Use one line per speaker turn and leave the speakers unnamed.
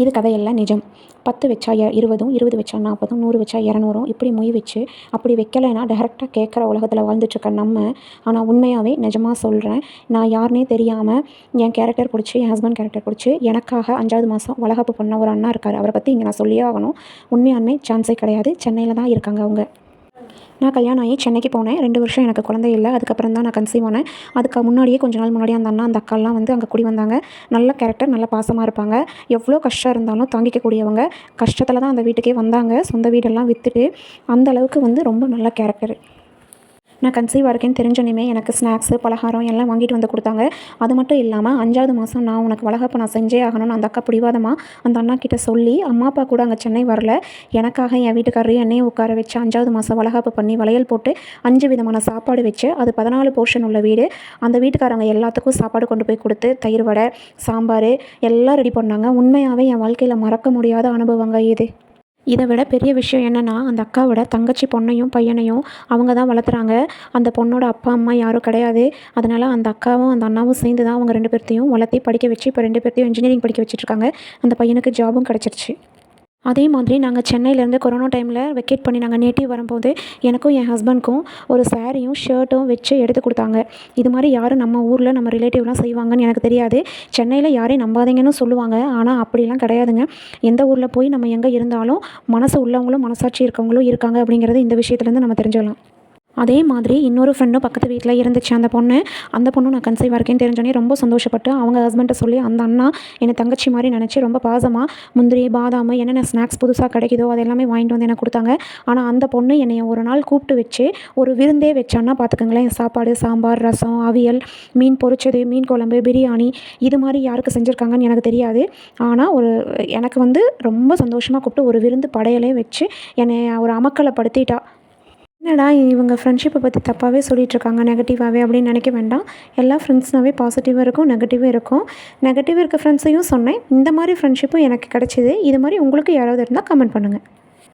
இது கதையெல்லாம் நிஜம். 10 வச்சா 20, 20 வச்சா 40, 100 வச்சா 200 இப்படி மொய் வச்சு, அப்படி வைக்கலைன்னா டைரக்டாக கேட்குற உலகத்தில் வாழ்ந்துட்டுருக்க நம்ம. ஆனால் உண்மையாகவே நிஜமாக சொல்கிறேன், நான் யாருன்னே தெரியாமல் என் கேரக்டர் பிடிச்சி, என் ஹஸ்பண்ட் கேரக்டர் பிடிச்சி, எனக்காக 5வது மாதம் வளகாப்பு பண்ண ஒரு அண்ணா இருக்கார். அவரை பற்றி இங்கே நான் சொல்லியே ஆகணும். உண்மையாலுமே சான்ஸே கிடையாது. சென்னையில் தான் இருக்காங்க அவங்க. நான் கல்யாணம் ஆகி சென்னைக்கு போனேன். 2 வருஷம் எனக்கு குழந்தை இல்லை. அதுக்கப்புறம் தான் நான் கன்சீவ் ஆனேன். அதுக்கு முன்னாடியே கொஞ்ச நாள் முன்னாடியே அந்த அண்ணா, அந்த அக்காலாம் வந்து அங்கே குடி வந்தாங்க. நல்ல கேரக்டர், நல்ல பாசமாக இருப்பாங்க. எவ்வளோ கஷ்டம் இருந்தாலும் தாங்கிக்கக்கூடியவங்க. கஷ்டத்தில் தான் அந்த வீட்டுக்கே வந்தாங்க. சொந்த வீடெல்லாம் விற்றுட்டு அந்த அளவுக்கு வந்து ரொம்ப நல்ல கேரக்டர். நான் கன்சீவாக இருக்கேன்னு தெரிஞ்சோன்னே எனக்கு ஸ்நாக்ஸு, பலகாரம் எல்லாம் வாங்கிட்டு வந்து கொடுத்தாங்க. அது மட்டும் இல்லாமல் 5வது மாதம் நான் உனக்கு வளகாப்பு நான் செஞ்சே ஆகணும்னு அந்த அக்கா பிடிவாதமாக அந்த அண்ணா கிட்ட சொல்லி, அம்மா அப்பா கூட அங்கே சென்னை வரல, எனக்காக என் வீட்டுக்காரரையும் என்னையும் உட்கார வச்சு 5வது மாதம் வளகாப்பு பண்ணி வளையல் போட்டு 5 விதமான சாப்பாடு வச்சு, அது 14 போர்ஷன் உள்ள வீடு. அந்த வீட்டுக்காரங்க எல்லாத்துக்கும் சாப்பாடு கொண்டு போய் கொடுத்து, தயிர் வடை, சாம்பார் எல்லாம் ரெடி பண்ணாங்க. உண்மையாகவே என் வாழ்க்கையில் மறக்க முடியாத அனுபவங்க இது. இதை விட பெரிய விஷயம் என்னென்னா, அந்த அக்காவோட தங்கச்சி பொண்ணையும் பையனையும் அவங்க தான் வளர்த்துறாங்க. அந்த பொண்ணோட அப்பா அம்மா யாரும் கிடையாது. அதனால் அந்த அக்காவும் அந்த அண்ணாவும் சேர்ந்து தான் அவங்க 2 பேர்த்தையும் வளர்த்தி படிக்க வச்சு, இப்போ 2 பேர்த்தையும் இன்ஜினியரிங் படிக்க வச்சுட்ருக்காங்க. அந்த பையனுக்கு ஜாபும் கிடச்சிருச்சு. அதே மாதிரி நாங்கள் சென்னையிலேருந்து கொரோனா டைமில் வெக்கேட் பண்ணி நாங்கள் நேட்டிவ் வரும்போது எனக்கும் என் ஹஸ்பண்ட்க்கும் ஒரு சாரியும் ஷர்ட்டும் வச்சு எடுத்து கொடுத்தாங்க. இது மாதிரி யாரும் நம்ம ஊரில் நம்ம ரிலேட்டிவ்லாம் செய்வாங்கன்னு எனக்கு தெரியாது. சென்னையில் யாரையும் நம்பாதீங்கன்னு சொல்லுவாங்க. ஆனால் அப்படிலாம் கிடையாதுங்க. எந்த ஊரில் போய் நம்ம எங்கே இருந்தாலும் மனசு உள்ளவங்களும் மனசாட்சி இருக்கவங்களும் இருக்காங்க அப்படிங்கிறது இந்த விஷயத்துலேருந்து நம்ம தெரிஞ்சுக்கலாம். அதே மாதிரி இன்னொரு ஃப்ரெண்டும் பக்கத்து வீட்டில் இருந்துச்சு அந்த பொண்ணும் நான் கன்சீவாக இருக்கேன்னு தெரிஞ்சோன்னே ரொம்ப சந்தோஷப்பட்டு அவங்க ஹஸ்பண்ட்டை சொல்லி அந்த அண்ணா என்னை தங்கச்சி மாதிரி நினச்சி ரொம்ப பாசமாக முந்திரி, பாதாம் என்னென்ன ஸ்நாக்ஸ் புதுசாக கிடைக்குதோ அது எல்லாமே வாங்கிட்டு வந்து எனக்கு கொடுத்தாங்க. ஆனால் அந்த பொண்ணு என்னை ஒரு நாள் கூப்பிட்டு வச்சு ஒரு விருந்தே வச்சான்னா பார்த்துக்கங்களேன். சாப்பாடு, சாம்பார், ரசம், அவியல், மீன் பொரிச்சது, மீன் குழம்பு, பிரியாணி இது மாதிரி யாருக்கு செஞ்சுருக்காங்கன்னு எனக்கு தெரியாது. ஆனால் எனக்கு வந்து ரொம்ப சந்தோஷமாக கூப்பிட்டு ஒரு விருந்து படையலே வச்சு என்னை ஒரு அமக்கலை படுத்திட்டா. என்னடா இவங்க ஃப்ரெண்ட்ஷிப்பை பற்றி தப்பாகவே சொல்லிகிட்ருக்காங்க, நெகட்டிவாகவே அப்படின்னு நினைக்க வேண்டாம். எல்லா ஃப்ரெண்ட்ஸ்னாவே பாசிட்டிவாக இருக்கும், நெகட்டிவும் இருக்கும். நெகட்டிவ் இருக்க ஃப்ரெண்ட்ஸையும் சொன்னேன். இந்த மாதிரி ஃப்ரெண்ட்ஷிப்பும் எனக்கு கிடச்சிது. இது மாதிரி உங்களுக்கு யாராவது இருந்தால் கமெண்ட் பண்ணுங்கள்.